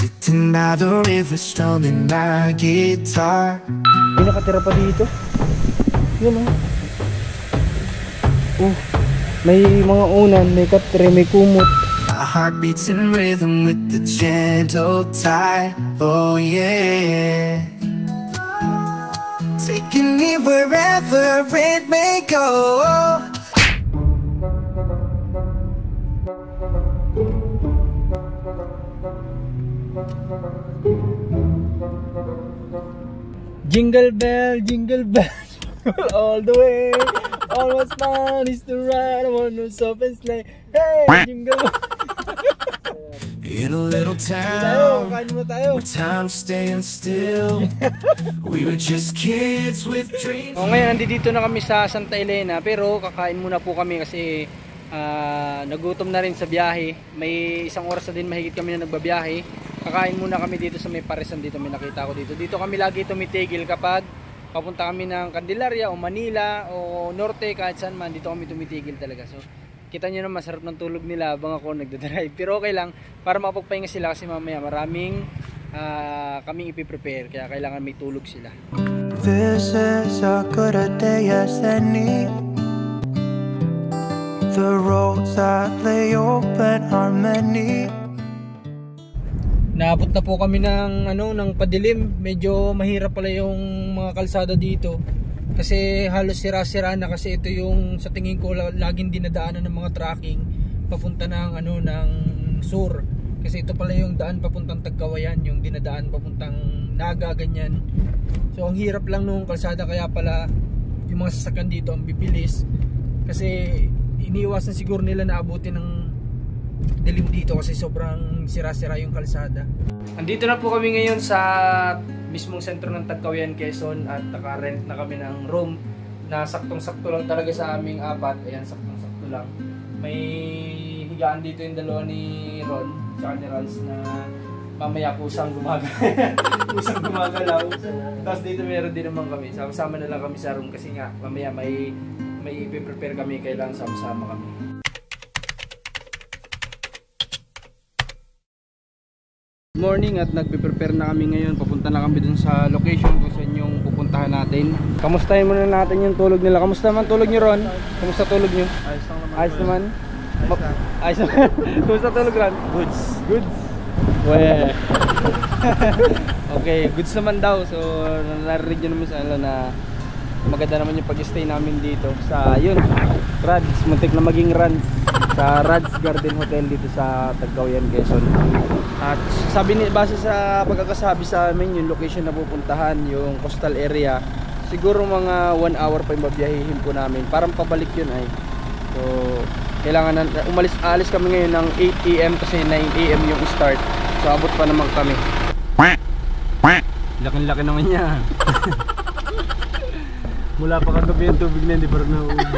Sitting by the river strumming my guitar. May nakatira pa dito. Yun oh. Oh, may mga unan, may katre, may kumot. My heart beats in rhythm with the gentle tide. Oh yeah, taking me wherever it may go. Jingle bell, all the way. All what's fun is to ride on a open sleigh. Hey, jingle bell. In a little town tayo. where time's staying still. We were just kids with dreams. Ngayon nandito na kami sa Santa Elena, pero kakain muna po kami kasi nagutom na rin sa biyahe. May isang oras na din mahigit kami na nagbabiyahe. Kakain muna kami dito sa may Parisan, dito may nakita ko dito. Dito kami lagi tumitigil kapag papunta kami ng Candelaria o Manila o Norte, kahit saan man, dito kami tumitigil talaga. So kita nyo na masarap ng tulog nila habang ako nagdadrive. Pero okay lang, para makapagpahinga sila kasi mamaya maraming kaming ipiprepare, kaya kailangan may tulog sila. This is a good a day as any. The roads that lay open are many. Naabot na po kami ng ng padilim. Medyo mahirap pala yung mga kalsada dito kasi halos sira-sira na, kasi ito yung sa tingin ko laging dinadaanan ng mga tracking papunta ng ng sur, kasi ito pala yung daan papuntang Tagkawayan, yung dinadaan papuntang Naga, ganyan. So ang hirap lang nung kalsada, kaya pala yung mga sasakyan dito ang bibilis kasi iniiwasan siguro nila na abutin ng dilim dito kasi sobrang sira-sira yung kalsada. Andito na po kami ngayon sa mismong sentro ng Tagkawayan, Quezon, at naka-rent na kami ng room na saktong-sakto lang talaga sa aming apat. Ayan, saktong-sakto lang. May higaan dito yung dalawa ni Ron tsaka ni Rans na mamaya kusang gumagalaw. Tapos dito meron din naman kami. Sama-sama na lang kami sa room kasi nga mamaya may ipiprepare kami, kailangan sama-sama kami. Morning, at nagpe-prepare na kami ngayon. Papunta na kami dun sa location kung saan yung pupuntahan natin. Kamustahin muna natin yung tulog nila. Kamusta naman tulog nyo, Ron? Kamusta tulog nyo? Ayos naman. Ayos naman. Kamusta tulog, Ron? Goods. Goods? Weh. Okay, goods naman daw. So narinig nyo naman sa na maganda naman yung pag-stay namin dito sa Rads, muntik na maging Rads, sa Rads Garden Hotel dito sa Tagkawayan, Quezon. At base sa pagkakasabi sa amin, yung location na pupuntahan, yung coastal area, siguro mga 1 hour pa yung babiyahihin po namin. Parang pabalik yun ay. So kailangan alis kami ngayon ng 8 AM kasi 9 AM yung start. So abot pa naman kami. Laki-laki naman niya. Mula pa kagabi yung tubig na, hindi parang nauubos.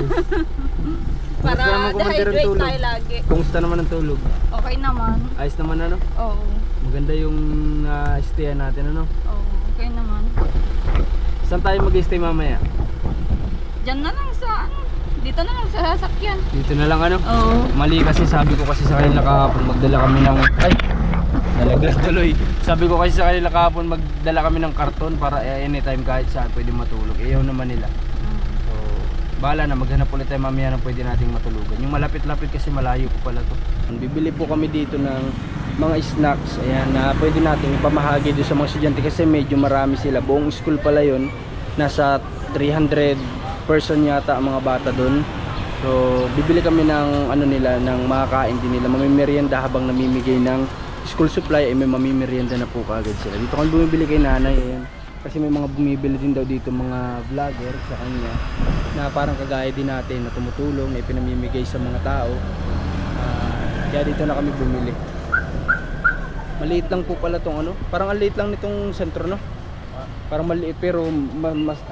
Para dehydrate tayo lagi. Kumusta naman ang tulog? Okay naman. Ayos naman Oo. Maganda yung stayan natin Oo, okay naman. Saan tayo mag-stay mamaya? Diyan na lang sa dito na lang sa sasakyan. Dito na lang Oo. Mali kasi, sabi ko kasi sa kanila kahapon magdala kami ng nalaglag tuloy. Sabi ko kasi sa kanila kahapon magdala kami ng karton para anytime kahit saan pwede matulog. Ayaw naman nila. Bahala na, maghanap ulit tayo mamaya na pwede nating matulugan. Yung malapit-lapit kasi malayo po pala to. Bibili po kami dito ng mga snacks, ayan, na pwede nating ipamahagi doon sa mga estudyante kasi medyo marami sila. Buong school pala yun. Nasa 300 person yata ang mga bata doon. So bibili kami ng nila, ng makakain din nila. Mamimerienda habang namimigay ng school supply, ay may mamimerienda na po kaagad sila. Dito kami bumibili kay nanay, ayan. Kasi may mga bumibili din daw dito mga vlogger sa kanya na parang kagaya din natin na tumutulong, na ipinamimigay sa mga tao. Kaya dito na kami bumili. Maliit lang po pala tong parang ang liit lang nitong sentro, no? Parang maliit pero mas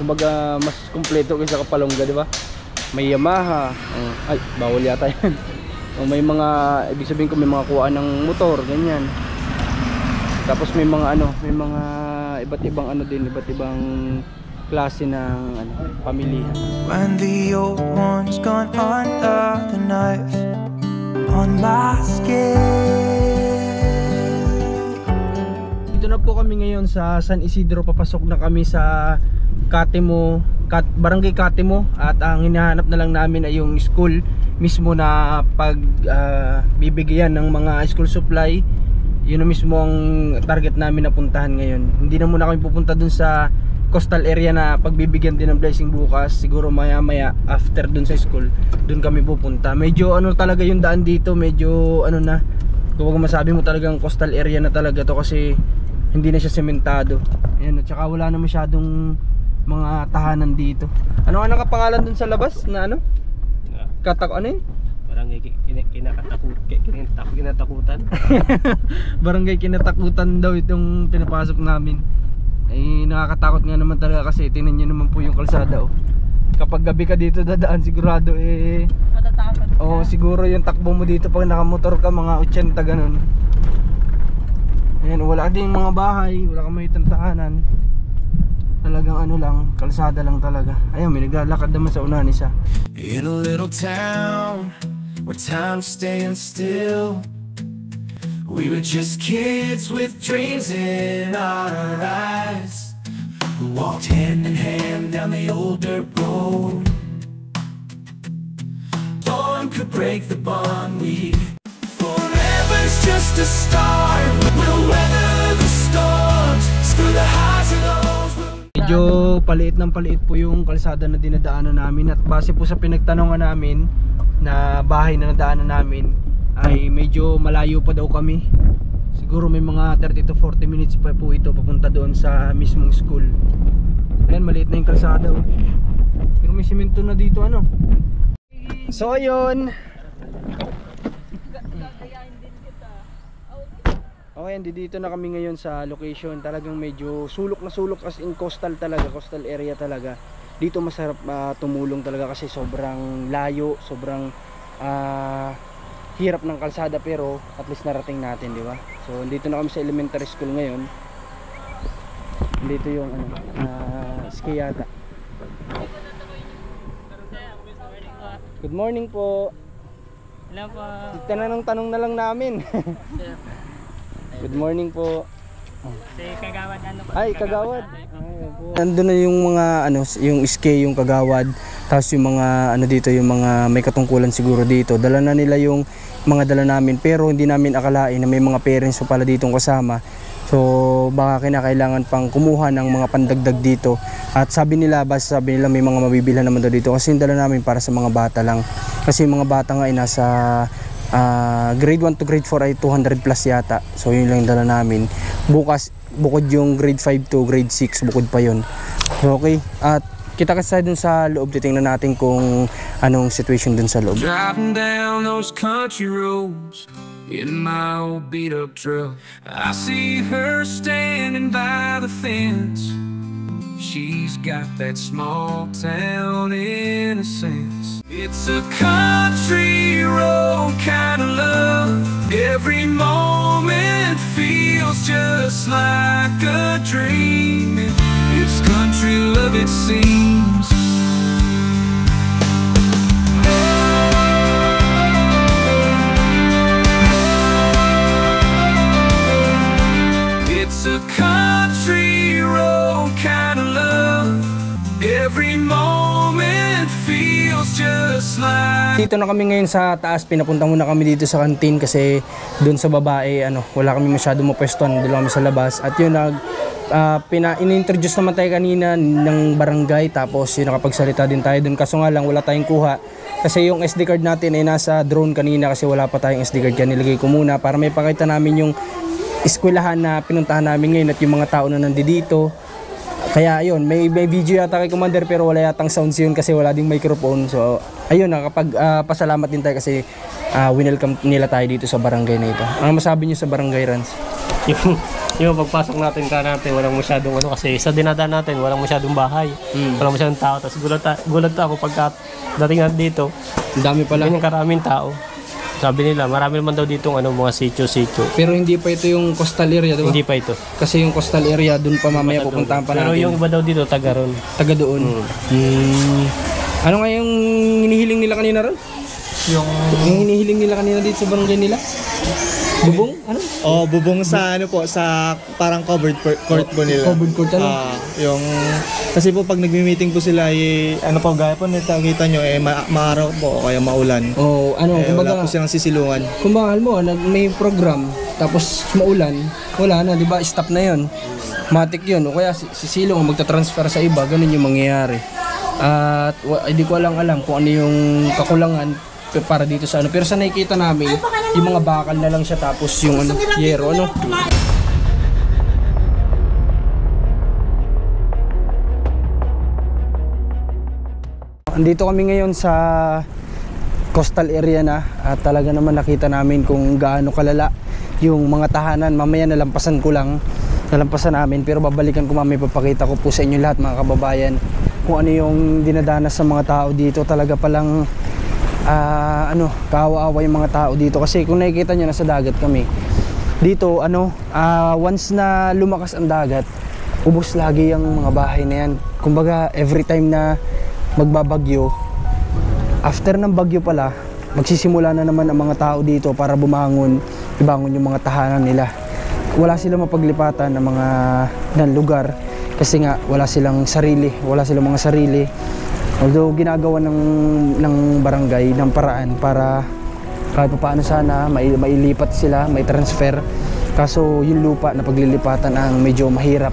kumbaga mas kumpleto kaysa Kapalonga, di ba? May Yamaha, ay bawal yata yan. May mga, ibig sabihin ko may mga kuhaan ng motor, ganyan. Tapos may mga may mga iba't ibang din, iba't ibang klase ng pamilihan. When the old one's gone under the knife on my skin, na po kami ngayon sa San Isidro. Papasok na kami sa Barangay Katimo. At ang hinahanap na lang namin ay yung school mismo na bibigyan ng mga school supply. Yun na mismo ang target namin na puntahan ngayon. Hindi na muna kami pupunta dun sa coastal area na pagbibigyan din ng blessing bukas. Siguro maya maya after dun sa school, dun kami pupunta. Medyo ano talaga yung daan dito, medyo ano na, kung masabi mo talagang coastal area na talaga to kasi hindi na siya sementado. Ayan, at saka wala na masyadong mga tahanan dito. Ano nga nakapangalan dun sa labas na ano? Ano yun? Barangay kinatakutan. Barangay kinatakutan daw itong pinapasok namin. Ay nakakatakot nga naman talaga kasi tingnan nyo naman po yung kalsada oh. Kapag gabi ka dito dadaan sigurado Matatakot ka. Oo, siguro yung takbo mo dito pag nakamotor ka mga 80 ganun. Ayan, wala ding mga bahay, wala kang makitang tahanan. Talagang ano lang, kalsada lang talaga. Ayun, may naglalakad naman sa unahan isa. In a little town where time's staying still, we were just kids with dreams in our eyes, who walked hand in hand down the old dirt road. Dawn could break the bond we forever's just a start. We'll weather the storms through the highs and lows. Medyo paliit ng paliit po yung kalsada na dinadaanan namin. At base po sa pinagtanongan namin na bahay na nadaanan namin ay medyo malayo pa daw kami. Siguro may mga 30 to 40 minutes pa po ito papunta doon sa mismong school. Ayan, maliit na yung kalsada oh. Pero may simento na dito ano. So ayun. Okay, dito na kami ngayon sa location. Talagang medyo sulok na sulok, as in coastal talaga, coastal area talaga. Dito masarap tumulong talaga kasi sobrang layo, sobrang hirap ng kalsada, pero at least narating natin, di ba? So dito na kami sa elementary school ngayon. Dito yung ski yata. Good morning po. Hello po. Tanong na lang namin. Good morning po. Si Kagawad ano po? Ay, Kagawad. Nandun na yung mga yung ski, yung Kagawad. Tapos yung mga dito, yung mga may katungkulan siguro dito. Dala na nila yung mga dala namin, pero hindi namin akalain na may mga parents pa pala ditong kasama. So baka kinakailangan pang kumuha ng mga pandagdag dito. At sabi nila may mga mabibilhan naman daw dito kasi yung dala namin para sa mga bata lang. Kasi yung mga bata nga ay nasa grade 1 to grade 4 ay 200 plus yata. So yun lang dala namin. Bukas, bukod yung grade 5 to grade 6, bukod pa yun. So, okay, at kita kasi dun sa loob. Titingnan natin kung anong situation dun sa loob. Driving down those country roads in my old beat up truck, I see her standing by the fence. She's got that small town innocence. It's a country road kind of love. Every moment feels just like a dream. It's country love, it seems. It's a country road kind of love. Every moment feels just like. Dito na kami ngayon sa taas. Pinapunta muna kami dito sa kantin kasi doon sa babae wala kami masyadong mapwestuhan. Doon kami sa labas. At yun in-introduce naman tayo kanina ng barangay, tapos yun nakapagsalita din tayo doon. Kaso nga lang wala tayong kuha kasi yung SD card natin ay nasa drone kanina kasi wala pa tayong SD card. Kaya nilagay ko muna para may pakita namin yung eskwelahan na pinuntahan namin ngayon at yung mga tao na nandito. Kaya ayun, may video yata kay Commander pero wala yatang sounds yun kasi wala ding microphone. So ayun, pasalamat din tayo kasi winelcome nila tayo dito sa barangay na ito. Ano masabi niyo sa barangay, Rans? Yung pagpasok natin walang masyadong kasi sa dinadaan natin walang masyadong bahay, walang masyadong tao. Tapos gulat ako pagka dating natin dito, ang dami pala, ganyan karaming tao. Sabi nila marami naman daw dito mga sitio. Pero hindi pa ito yung coastal area, diba? Hindi pa ito. Kasi yung coastal area doon pa mamaya pupuntahan pa natin. Pero yung iba daw dito taga doon. Ano nga yung hinihiling nila kanina ron? Yung hinihiling nila kanina dito sa barangay nila? Bubong? Ano? Oh, bubong sa ano po, sa parang covered court po nila. Covered court, ano? Yung kasi po pag nagmi-meeting po sila, ano po gaya po nakita nyo maaraw po o kaya maulan. Oh, ano, Wala po silang sisilungan. Kung bakal mo, may program, tapos maulan, wala na, di ba? Stop na yon. Matik yun. O kaya sisilong magta-transfer sa iba, ganun yung mangyayari. At hindi ko alam kung ano yung kakulangan para dito sa ano. Pero sa nakikita namin, yung mga bakal na lang siya tapos yung ano, yero, ano. Andito kami ngayon sa coastal area na at talaga naman nakita namin kung gaano kalala yung mga tahanan. Mamaya nalampasan namin, pero babalikan ko mamaya, papakita ko po sa inyo lahat mga kababayan kung ano yung dinadanas sa mga tao dito. Talaga palang kaawa-awa yung mga tao dito kasi kung nakikita nyo, nasa dagat kami dito, once na lumakas ang dagat, ubos lagi yung mga bahay na yan. Kumbaga every time na magbabagyo, after ng bagyo pala, magsisimula na naman ang mga tao dito para ibangon yung mga tahanan nila. Wala silang mapaglipatan ng lugar kasi nga wala silang mga sarili. Although ginagawa ng barangay ng paraan para kahit paano sana mailipat sila, may transfer. Kaso yung lupa na paglilipatan ang medyo mahirap.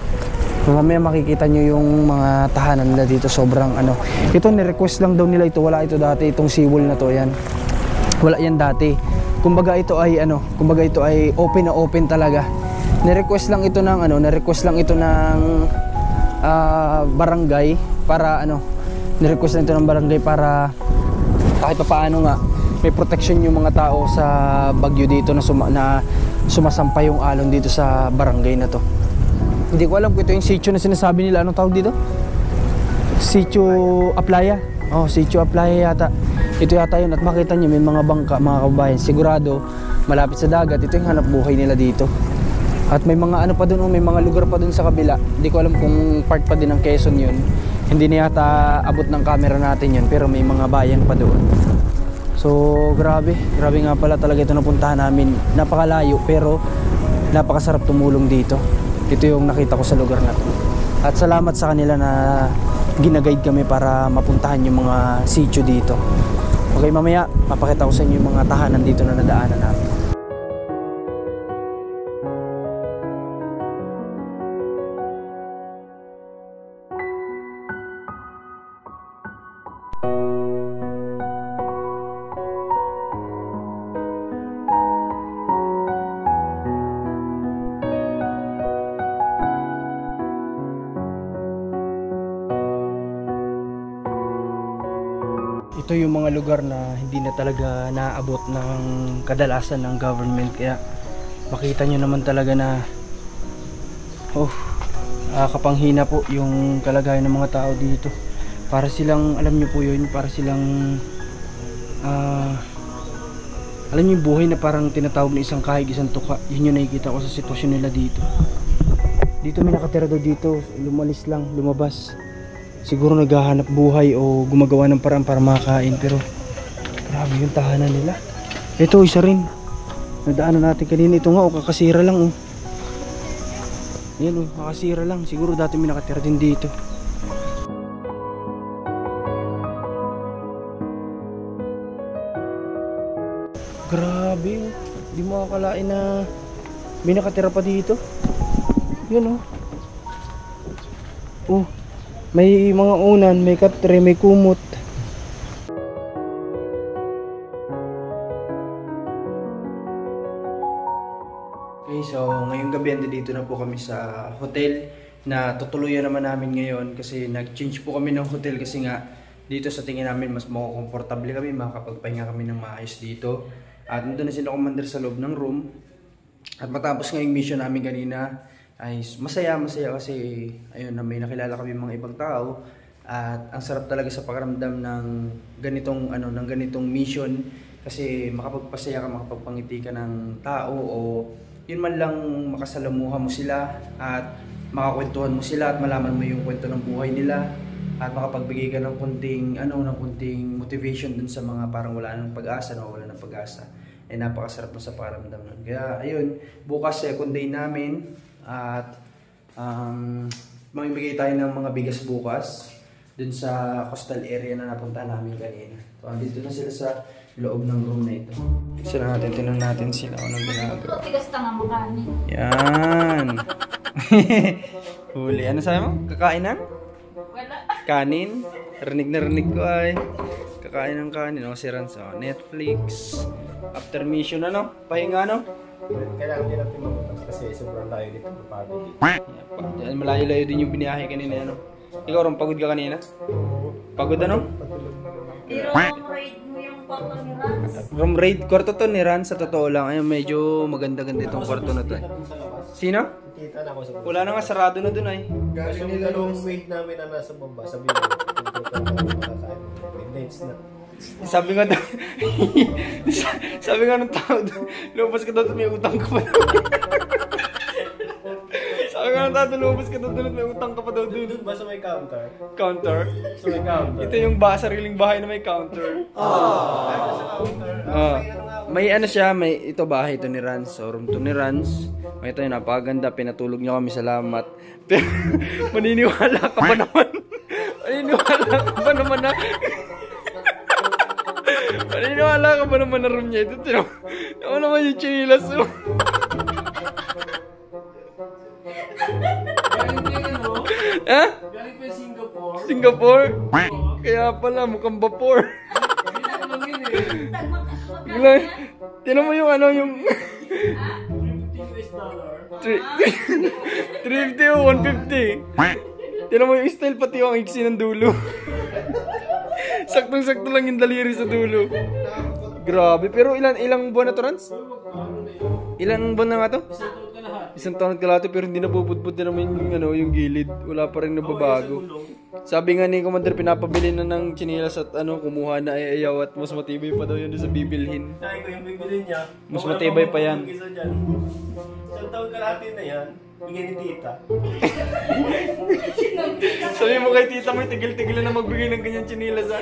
Mamaya makikita nyo yung mga tahanan nila dito, sobrang ito ni-request lang daw nila ito, wala ito dati, itong seawall na to, yan. Wala yan dati. Kumbaga ito ay open na open talaga. Ni-request lang ito ng barangay para kahit paano nga may protection yung mga tao sa bagyo dito na sumasampay yung alon dito sa barangay na to. Hindi ko alam kung ito yung sitio na sinasabi nila. Anong tawag dito? Sitio Aplaya. Oh, Sitio Aplaya yata. Ito yata yun. At makita nyo may mga bangka, mga kababayan. Sigurado, malapit sa dagat. Ito yung hanap buhay nila dito. At may mga pa dun, may mga lugar pa dun sa kabila. Hindi ko alam kung part pa din ng Quezon yun. Hindi na yata abot ng camera natin yun. Pero may mga bayan pa doon. So, grabe. Grabe nga pala talaga ito napuntahan namin. Napakalayo pero napakasarap tumulong dito. Ito yung nakita ko sa lugar na to. At salamat sa kanila na ginaguide kami para mapuntahan yung mga sitio dito. Okay, mamaya papakita ko sa inyo yung mga tahanan dito na nadaanan natin. Ito yung mga lugar na hindi na talaga naaabot ng kadalasan ng government, kaya makita nyo naman talaga na kapanghina po yung kalagayan ng mga tao dito. Para silang, alam nyo po yun, para silang alam nyo yung buhay na parang tinatawag na isang kahig, isang tuka. Yun yung nakikita ko sa sitwasyon nila dito. Dito may nakatira daw dito, lumabas. Siguro naghahanap buhay o gumagawa ng paraan para makakain, pero grabe yung tahanan nila. Ito isa rin nadaanan natin kanina. Ito nga kakasira lang yan kakasira lang. Siguro dati may nakatira din dito. Grabe, di mo akalain na may nakatira pa dito. Yun may mga unan, may katre, may kumot. Okay, so ngayong gabi dito na po kami sa hotel na tutuluyan naman namin ngayon kasi nag-change po kami ng hotel kasi nga dito sa tingin namin mas komportable kami, makakapagpahinga kami ng maayos dito. At nandun na sila commander sa loob ng room. At matapos ngayong mission namin kanina ay masaya kasi ayun na may nakilala kami mga ibang tao at ang sarap talaga sa pakiramdam ng ganitong mission kasi makapagpasaya ka, makapagpangiti ka ng tao o yun man lang makasalamuha mo sila at makakwentuhan mo sila at malaman mo yung kwento ng buhay nila at makapagbigay ka ng kunting motivation dun sa mga parang wala ng pag-asa, nawawala ng pag-asa. ay napakasarap na sa paramdam nun. Kaya ayun, bukas second day namin at mamimigay tayo ng mga bigas bukas dun sa coastal area na napunta namin kanina. So, dito na sila sa loob ng room na ito. Sila natin, tinanong natin sila kung anong ginagawa. Tigas na nga makanin. Yan. Huli. Ano sabi mo? Kakainan? Wala. Kanin? Rinig na rinig ko ay. Kakain ng kanin. O, si Rans. O, Netflix. After mission, ano? Pahinga, ano? Kailangan din natin mabutas kasi sobrang layo dito. Pagod. Diyan, malayo-layo din yung biniyahe kanina, ano? Ikaw, Ron, pagod ka kanina? Pagod, ano? Pero raid mo yung papa ni Rans. Room raid. Kwarto to ni Ran, sa totoo lang. Ayun, medyo maganda-ganda itong kwarto na to. Sino? Kita na ako sa Wala na nga, sarado na dun ay. Galing nila yung weight namin na nasa baba. Sabi mo, midnights na. Sabi nga daw, sabi nga ng tao doon, lumabas ka daw at may utang ka pa daw. Sabi nga ng tao, lumabas ka daw at may utang ka pa daw doon. Doon ba sa may counter? Counter? Sa may counter. Ito yung sariling bahay na may counter. May ano siya, may ito bahay ito ni Rans, so room to ni Rans. May ito yung napakaganda, pinatulog niyo kami, salamat. Pero maniniwala ka ba naman? Maniniwala ka ba naman na? Maniniwala ka ba naman na room niya ito? Ako naman yung chinilas mo. Ha? Galing pa yung Singapore. Singapore? Kaya pala, mukhang vapor. Tinan mo yung ano, yung... $350 o $150. Tinan mo yung style, pati yung iksi ng dulo. Saktong-sakto lang yung daliri sa dulo. Grabe, pero ilang buwan na to, Rans? Ilang buwan na nga to? Isang taon at kalahati, pero hindi nabubudbud na naman yung, ano, yung gilid. Wala pa rin nababago. Sabi nga ni Commander, pinapabili na ng chinelas at ano, kumuha na ay ayaw at mas matibay pa daw yun sa bibilhin. Sabi ko yung bibili niya. Mas matibay pa yan. Isang taon kalahati na yan. Bigay ni tita. Sabi mo kay tita mo, tigil-tigil na magbigay ng ganyan chinelas, ha?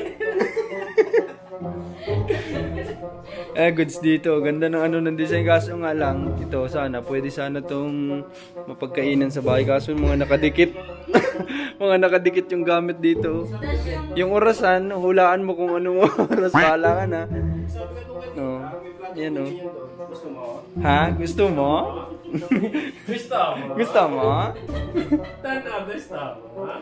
Goods dito. Ganda ng ano ng design. Kaso nga lang, ito sana, pwede sana tong mapagkainan sa bahay. Kaso mga nakadikit. Mga nakadikit yung gamit dito. Yung orasan, hulaan mo kung ano oras. Bahala ka na. Oh. Yan, oh. Ha? Gusto mo? Gusto mo? Gusto mo? Tanda, gusto mo? Ha?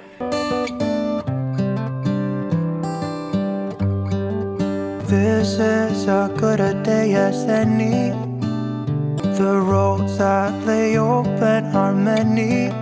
This is as good a day as any. The roads that lay open are many.